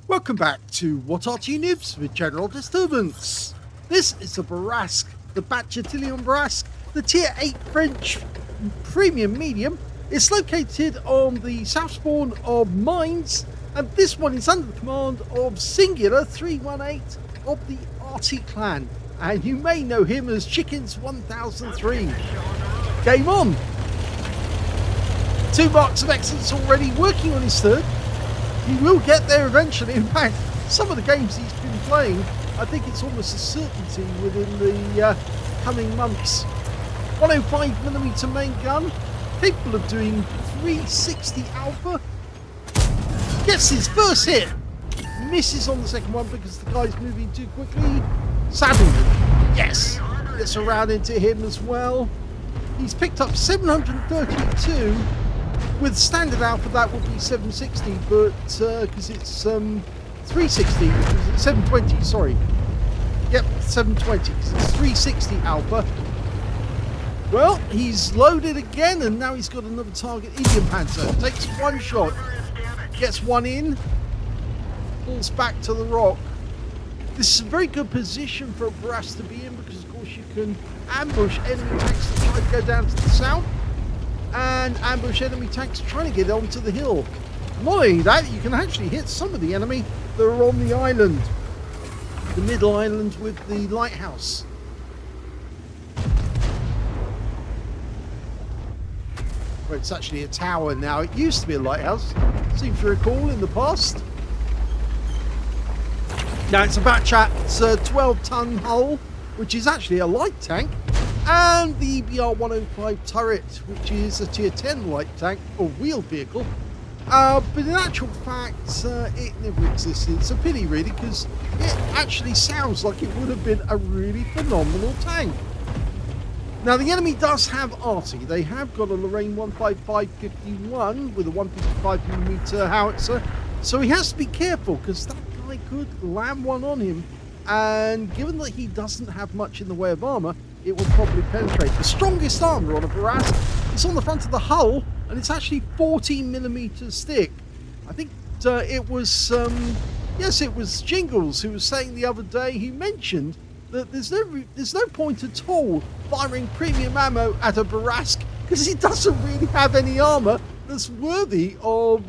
Welcome back to What Arty Noobs with General Disturbance. This is the Bourrasque, the Bat Châtillon Bourrasque, the Tier 8 French Premium Medium. It's located on the south spawn of Mines, and this one is under the command of cingular318 of the Arty clan, and you may know him as Chickens 1003. Game on! 2 marks of excellence already, working on his third. He will get there eventually. In fact, some of the games he's been playing, I think it's almost a certainty within the coming months. 105mm main gun, capable of doing 360 alpha. Gets his first hit. Misses on the second one because the guy's moving too quickly. Saddled. Yes. Gets around into him as well. He's picked up 732. With standard alpha, that would be 760, but because it's 360, 720, sorry. Yep, 720, because it's 360 alpha. Well, he's loaded again, and now he's got another target, Indian Panzer. Takes one shot, gets one in, pulls back to the rock. This is a very good position for a Bourrasque to be in, because of course you can ambush enemy tanks that try to go down to the south, and ambush enemy tanks trying to get onto the hill. Not only that, you can actually hit some of the enemy that are on the island, the middle island with the lighthouse. Well, it's actually a tower now. It used to be a lighthouse, seems to recall, in the past. Now it's a Bat Chat, it's a 12-ton hull, which is actually a light tank. And the BR-105 turret, which is a tier 10 light tank or wheeled vehicle. But in actual fact, it never existed. It's a pity, really, because it actually sounds like it would have been a really phenomenal tank. Now, the enemy does have Arty. They have got a Lorraine 155-51 with a 155mm howitzer. So he has to be careful, because that guy could land one on him. And given that he doesn't have much in the way of armor, it will probably penetrate. The strongest armor on a Bourrasque is on the front of the hull, and it's actually 14mm thick. I think it was, yes, it was Jingles who was saying the other day, he mentioned that there's no point at all firing premium ammo at a Bourrasque, because he doesn't really have any armor that's worthy of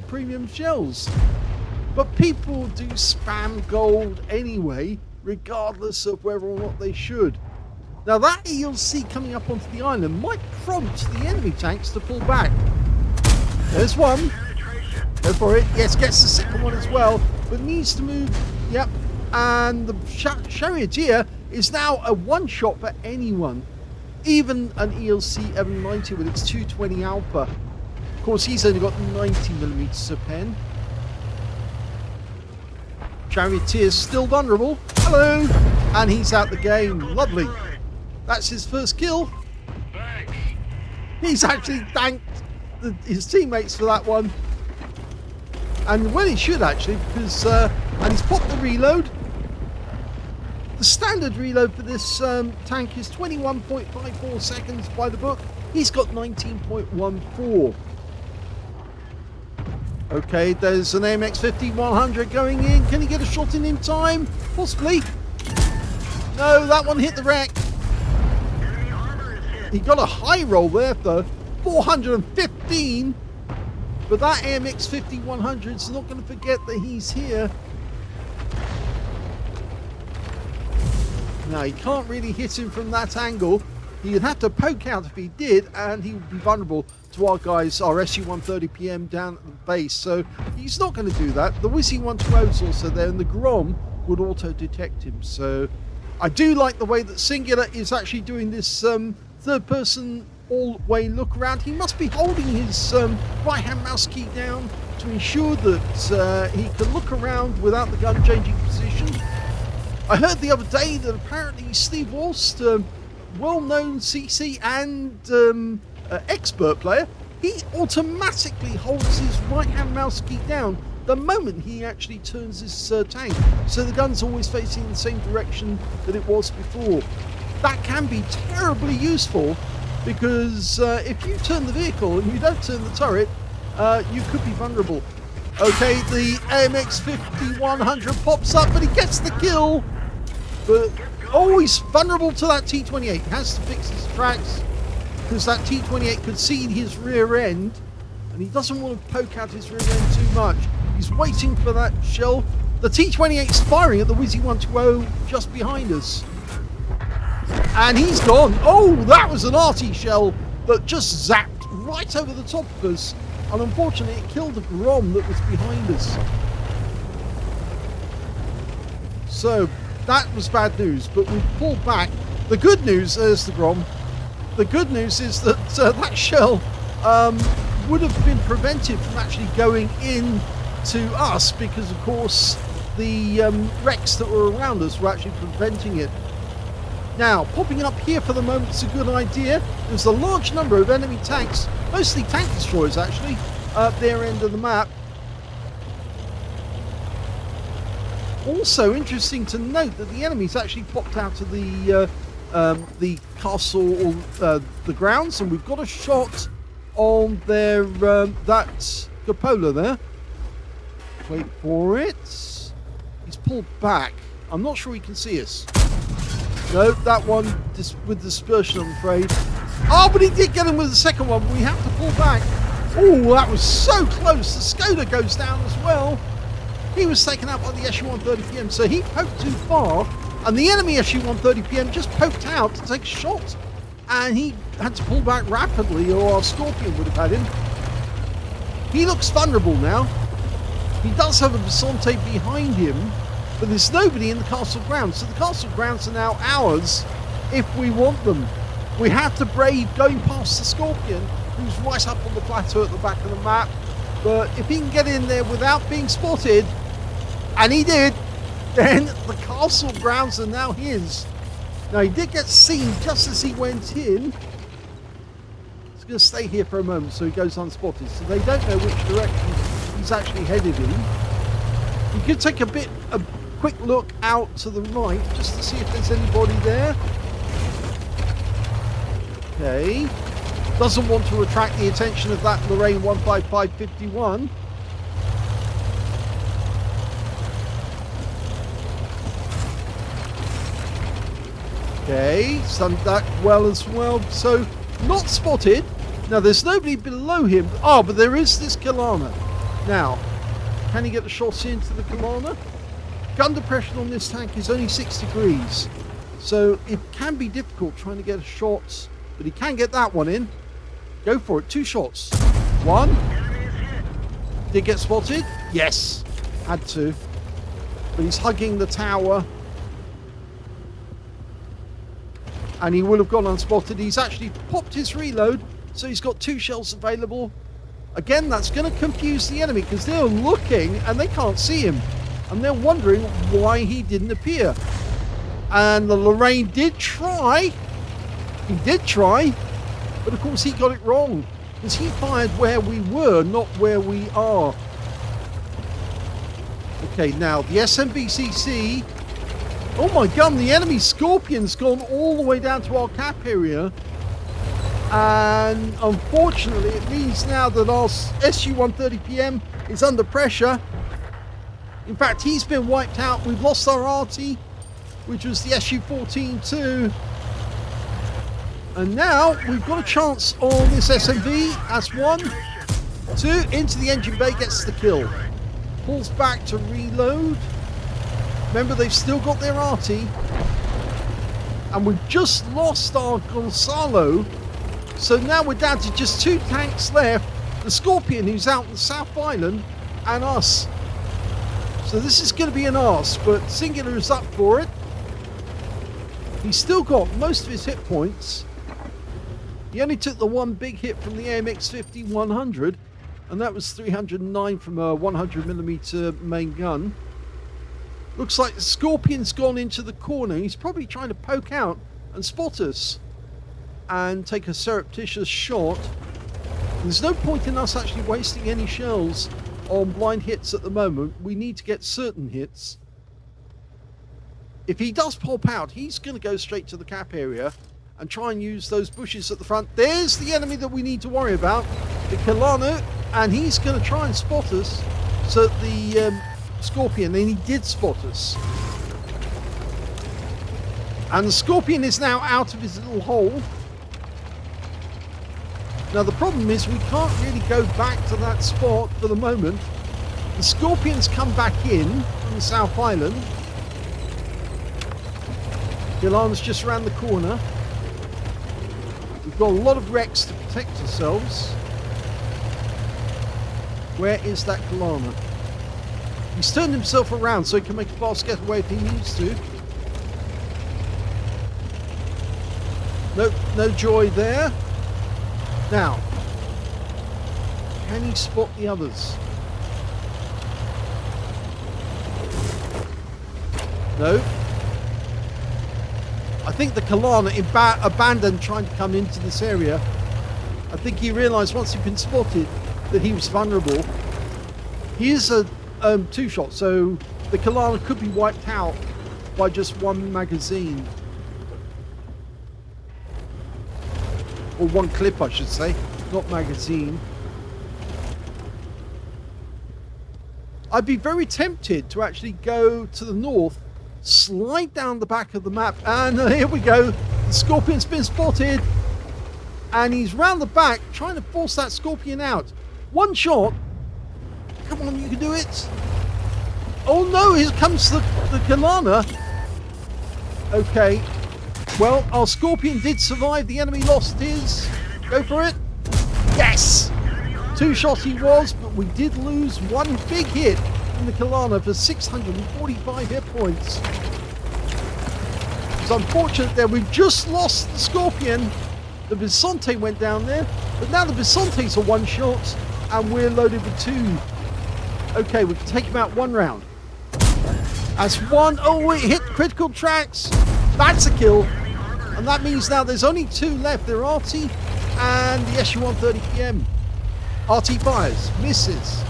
premium shells. But people do spam gold anyway, regardless of whether or not they should. Now that you'll see coming up onto the island might prompt the enemy tanks to pull back. There's one. Go for it. Yes, gets the second one as well, but needs to move. Yep. And the Charioteer is now a one-shot for anyone. Even an ELC M90 with its 220 alpha. Of course, he's only got 90mm of pen. Charioteer's still vulnerable. Hello! And he's out the game. Lovely. That's his first kill. Thanks. He's actually thanked his teammates for that one. And well, he should actually, because and he's popped the reload. The standard reload for this tank is 21.54 seconds by the book. He's got 19.14. Okay, there's an AMX-50-100 going in. Can he get a shot in time? Possibly. No, that one hit the wreck. He got a high roll there though, 415. But that AMX-50-100 is not going to forget that he's here. Now, he can't really hit him from that angle. He'd have to poke out if he did, and he would be vulnerable to our guys, our SU-130PM down at the base. So he's not going to do that. The Wizzy-112 is also there, and the Grom would auto-detect him. So I do like the way that Cingular is actually doing this third-person all-way look around. He must be holding his right-hand mouse key down to ensure that he can look around without the gun changing position. I heard the other day that apparently Steve Walst, well-known CC and expert player, he automatically holds his right-hand mouse key down the moment he actually turns his tank. So the gun's always facing the same direction that it was before. That can be terribly useful, because if you turn the vehicle and you don't turn the turret, you could be vulnerable. Okay, the AMX 5100 pops up, but he gets the kill. But, oh, he's vulnerable to that T28. He has to fix his tracks because that T28 could see his rear end, and he doesn't want to poke out his rear end too much. He's waiting for that shell. The T28's firing at the Wizzy 120 just behind us. And he's gone. Oh, that was an Arty shell that just zapped right over the top of us. And unfortunately, it killed the Grom that was behind us. So, that was bad news, but we pulled back. The good news is the Grom. The good news is that that shell would have been prevented from actually going in to us because, of course, the wrecks that were around us were actually preventing it. Now, popping up here for the moment is a good idea. There's a large number of enemy tanks, mostly tank destroyers actually, at their end of the map. Also interesting to note that the enemies actually popped out of the castle or the grounds, and we've got a shot on their that cupola there. Wait for it. He's pulled back. I'm not sure he can see us. No, that one with dispersion, I'm afraid. Oh, but he did get him with the second one. We have to pull back. Oh, that was so close. The Skoda goes down as well. He was taken out by the SU-130PM, so he poked too far, and the enemy SU-130PM just poked out to take a shot, and he had to pull back rapidly, or our Scorpion would have had him. He looks vulnerable now. He does have a Basante behind him, but there's nobody in the castle grounds, so the castle grounds are now ours if we want them. We have to brave going past the Scorpion, who's right up on the plateau at the back of the map, but if he can get in there without being spotted, and he did, then the castle grounds are now his. Now, he did get seen just as he went in. He's going to stay here for a moment so he goes unspotted, so they don't know which direction he's actually headed in. You could take a quick look out to the right just to see if there's anybody there. Okay. Doesn't want to attract the attention of that Lorraine 15551. Okay, done that well as well. So, not spotted. Now, there's nobody below him. Oh, but there is this Kalana. Now, can he get the shots into the Kalana? Gun depression on this tank is only 6 degrees. So, it can be difficult trying to get a shot. But he can get that one in. Go for it. 2 shots. 1. Did get spotted? Yes. Had to. But he's hugging the tower. And he will have gone unspotted. He's actually popped his reload, so he's got 2 shells available. Again, that's going to confuse the enemy because they're looking and they can't see him. And they're wondering why he didn't appear. And the Lorraine did try. He did try. But of course he got it wrong. Because he fired where we were, not where we are. Okay, now the SMBCC... Oh my god, the enemy Scorpion's gone all the way down to our cap area. And unfortunately, it means now that our SU-130PM is under pressure. In fact, he's been wiped out. We've lost our Arty, which was the SU-14 too. And now we've got a chance on this SMV. That's 1. 2, into the engine bay, gets the kill. Pulls back to reload. Remember, they've still got their Arty. And we've just lost our Gonzalo. So now we're down to just 2 tanks left. The Scorpion, who's out in the South Island, and us. So this is going to be an arse, but Cingular is up for it. He's still got most of his hit points. He only took the 1 big hit from the AMX 5100, and that was 309 from a 100mm main gun. Looks like the Scorpion's gone into the corner. He's probably trying to poke out and spot us and take a surreptitious shot. There's no point in us actually wasting any shells on blind hits at the moment. We need to get certain hits. If he does pop out, he's going to go straight to the cap area and try and use those bushes at the front. There's the enemy that we need to worry about, the Kalanu, and he's going to try and spot us. shots at the Scorpion, and he did spot us. And the Scorpion is now out of his little hole. Now the problem is we can't really go back to that spot for the moment. The Scorpion's come back in from the South Island. Gillan's just around the corner. We've got a lot of wrecks to protect ourselves. Where is that Kalana? He's turned himself around so he can make a fast getaway if he needs to. Nope, no joy there. Now, can he spot the others? No. I think the Kalana abandoned trying to come into this area. I think he realised once he'd been spotted that he was vulnerable. He is a two-shot, so the Kalana could be wiped out by just one magazine. Or one clip, I should say, not magazine. I'd be very tempted to actually go to the north, slide down the back of the map, and here we go. The Scorpion's been spotted, and he's round the back trying to force that Scorpion out. One shot. Come on, you can do it. Oh no, here comes the Kalana. Okay. Well, our Scorpion did survive. The enemy lost his. Go for it. Yes! Two-shot he was, but we did lose one big hit from the Kalana for 645 hit points. It's unfortunate there. We've just lost the Scorpion. The Bisonte went down there, but now the Bisonte's a one-shot, and we're loaded with two. Okay, we can take him out one round. That's one. Oh, it hit critical tracks. That's a kill. And that means now there's only two left. They're Arty and the SU-130PM. Arty fires, misses.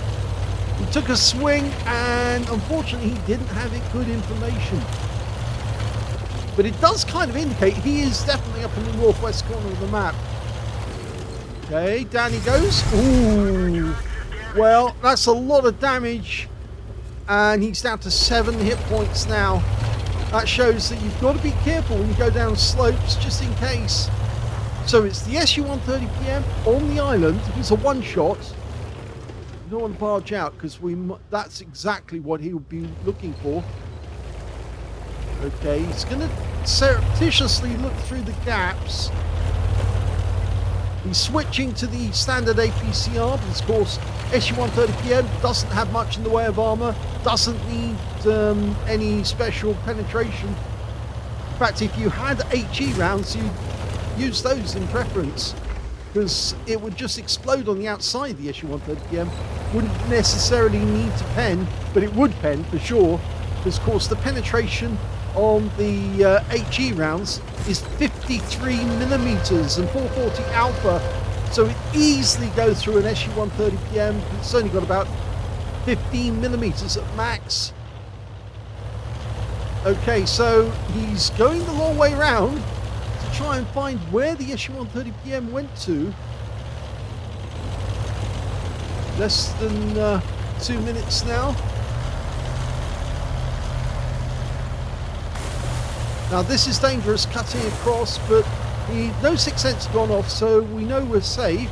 He took a swing and unfortunately he didn't have it good information. But it does kind of indicate he is definitely up in the northwest corner of the map. Okay, down he goes. Ooh. Well, that's a lot of damage. And he's down to 7 hit points now. That shows that you've got to be careful when you go down slopes, just in case. So it's the SU-130PM on the island. It's a one-shot. You don't want to barge out because that's exactly what he would be looking for. Okay, he's going to surreptitiously look through the gaps. He's switching to the standard APCR, but of course SU-130PM doesn't have much in the way of armor, doesn't need any special penetration. In fact, if you had HE rounds, you'd use those in preference, because it would just explode on the outside of the SU-130PM. Wouldn't necessarily need to pen, but it would pen for sure, because of course the penetration on the HE rounds is 53 millimeters and 440 alpha, so it easily goes through an SU-130PM. It's only got about 15 millimeters at max. Okay, so he's going the long way round to try and find where the SU-130PM went to. Less than 2 minutes now. Now this is dangerous, cutting across, but no 6 cents gone off, so we know we're safe.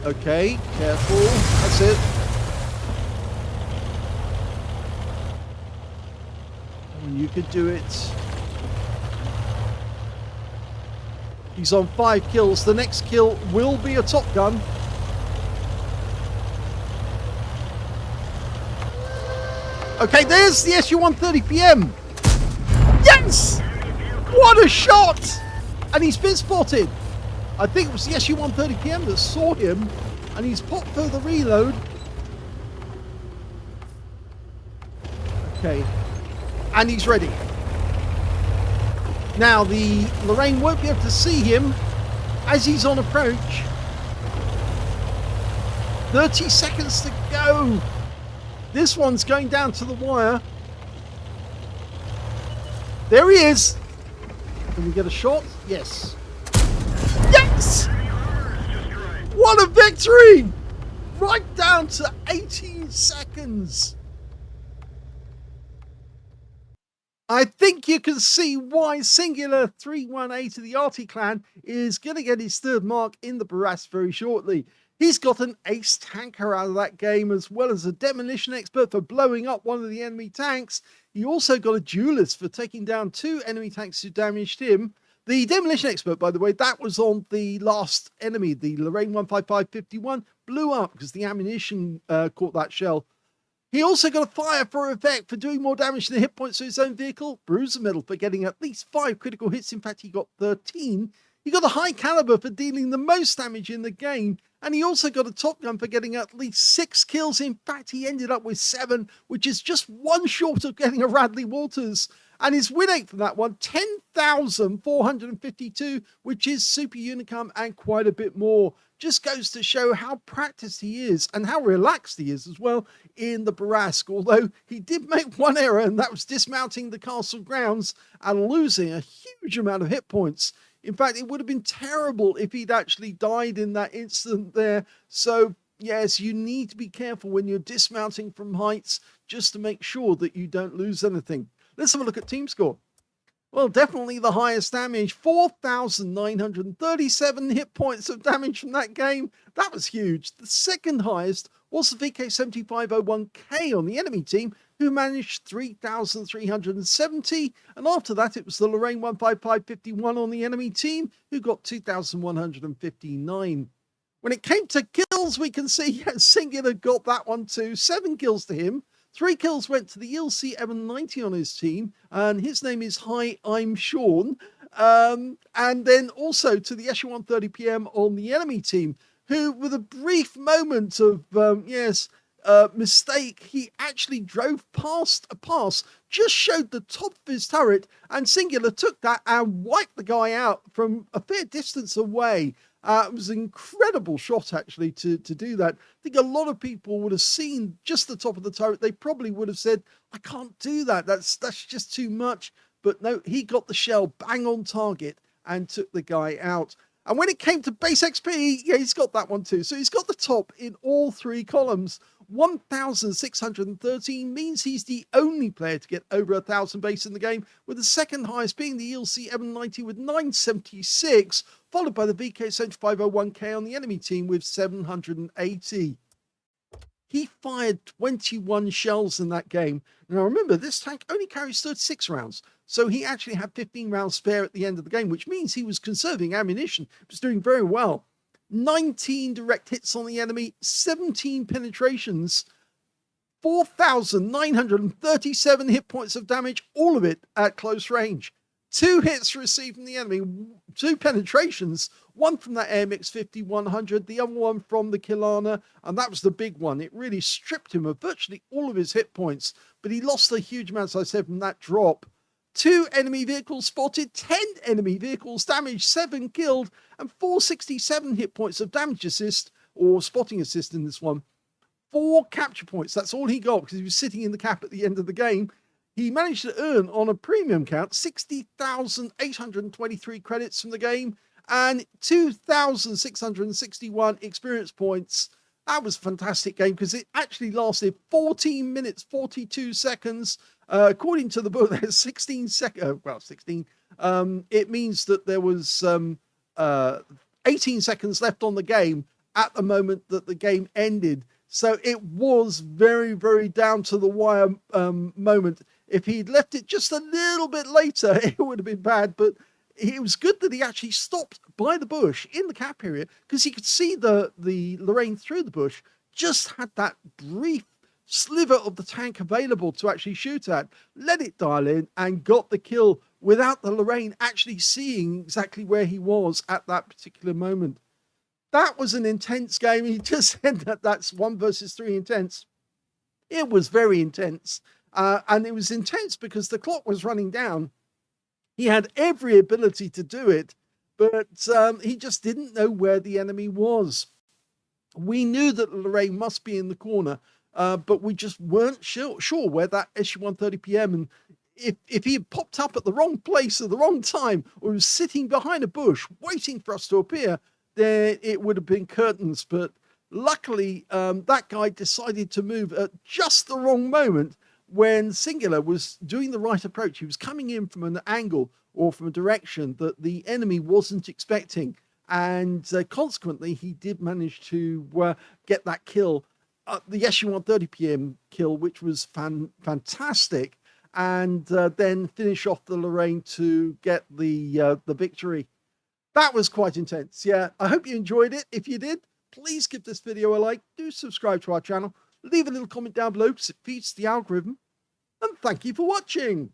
Okay, careful, that's it. And you could do it. He's on 5 kills. The next kill will be a Top Gun. Okay, there's the SU-130PM. Yes! What a shot! And he's been spotted. I think it was the SU-130PM that saw him, and he's popped through the reload. Okay, and he's ready. Now, the Lorraine won't be able to see him as he's on approach. 30 seconds to go. This one's going down to the wire. There he is. Can we get a shot? Yes. Yes! What a victory! Right down to 18 seconds. I think you can see why cingular318 of the Arty clan is going to get his third mark in the Bourrasque very shortly. He's got an ace tanker out of that game, as well as a demolition expert for blowing up one of the enemy tanks. He also got a duelist for taking down 2 enemy tanks who damaged him. The demolition expert, by the way, that was on the last enemy, the Lorraine 15551, blew up because the ammunition caught that shell. He also got a fire for effect for doing more damage to the hit points of his own vehicle, bruiser medal for getting at least 5 critical hits. In fact, he got 13. He got a high caliber for dealing the most damage in the game, and he also got a top gun for getting at least 6 kills. In fact, he ended up with 7, which is just one short of getting a Radley Walters. And his win rate from that one, 10,452, which is super unicum and quite a bit more. Just goes to show how practiced he is and how relaxed he is as well in the Bourrasque. Although he did make one error, and that was dismounting the castle grounds and losing a huge amount of hit points. In fact, it would have been terrible if he'd actually died in that instant there. So yes, you need to be careful when you're dismounting from heights just to make sure that you don't lose anything. Let's have a look at team score. Well, definitely the highest damage, 4,937 hit points of damage from that game. That was huge. The second highest was the VK7501K on the enemy team, who managed 3,370. And after that, it was the Lorraine 15551 on the enemy team, who got 2,159. When it came to kills, we can see Singular got that one too. 7 kills to him. 3 kills went to the LC790 on his team, and his name is Hi, I'm Sean. And then also to the Echelon 130 PM on the enemy team, who, with a brief moment of, mistake, he actually drove past a pass, just showed the top of his turret, and Singular took that and wiped the guy out from a fair distance away. It was an incredible shot, actually, to do that. I think a lot of people would have seen just the top of the turret. They probably would have said, I can't do that. That's just too much. But no, he got the shell bang on target and took the guy out. And when it came to base XP, yeah, he's got that one too. So he's got the top in all 3 columns. 1,613 means he's the only player to get over 1,000 base in the game, with the second highest being the LC790 with 976, followed by the VK7501K on the enemy team with 780. He fired 21 shells in that game. Now remember, this tank only carries 36 rounds, so he actually had 15 rounds spare at the end of the game, which means he was conserving ammunition. He was doing very well. 19 direct hits on the enemy, 17 penetrations, 4,937 hit points of damage, all of it at close range. 2 hits received from the enemy, 2 penetrations, one from that AMX 5100, the other one from the Kilana, and that was the big one. It really stripped him of virtually all of his hit points, but he lost a huge amount, as I said, from that drop. 2 enemy vehicles spotted, 10 enemy vehicles damaged, 7 killed, and 467 hit points of damage assist, or spotting assist in this one. 4 capture points, that's all he got because he was sitting in the cap at the end of the game. He managed to earn, on a premium count, 60,823 credits from the game and 2,661 experience points. That was a fantastic game because it actually lasted 14 minutes, 42 seconds. According to the book, there's 16 seconds. Well, 16. It means that there was 18 seconds left on the game at the moment that the game ended. So it was very, very down to the wire moment. If he'd left it just a little bit later, it would have been bad. But it was good that he actually stopped by the bush in the cap area because he could see the Lorraine through the bush, just had that brief sliver of the tank available to actually shoot at, let it dial in and got the kill without the Lorraine actually seeing exactly where he was at that particular moment. That was an intense game. He just said that that's 1 versus 3 intense. It was very intense. And it was intense because the clock was running down. He had every ability to do it, but he just didn't know where the enemy was. We knew that Lorraine must be in the corner, but we just weren't sure where that Echelon 130 PM, and if he had popped up at the wrong place at the wrong time, or was sitting behind a bush waiting for us to appear, then it would have been curtains. But luckily, that guy decided to move at just the wrong moment when Cingular was doing the right approach. He was coming in from an angle or from a direction that the enemy wasn't expecting. And consequently, he did manage to get that kill, the SU-130 PM kill, which was fantastic. And then finish off the Lorraine to get the victory. That was quite intense. Yeah, I hope you enjoyed it. If you did, please give this video a like. Do subscribe to our channel. Leave a little comment down below because it feeds the algorithm. And thank you for watching.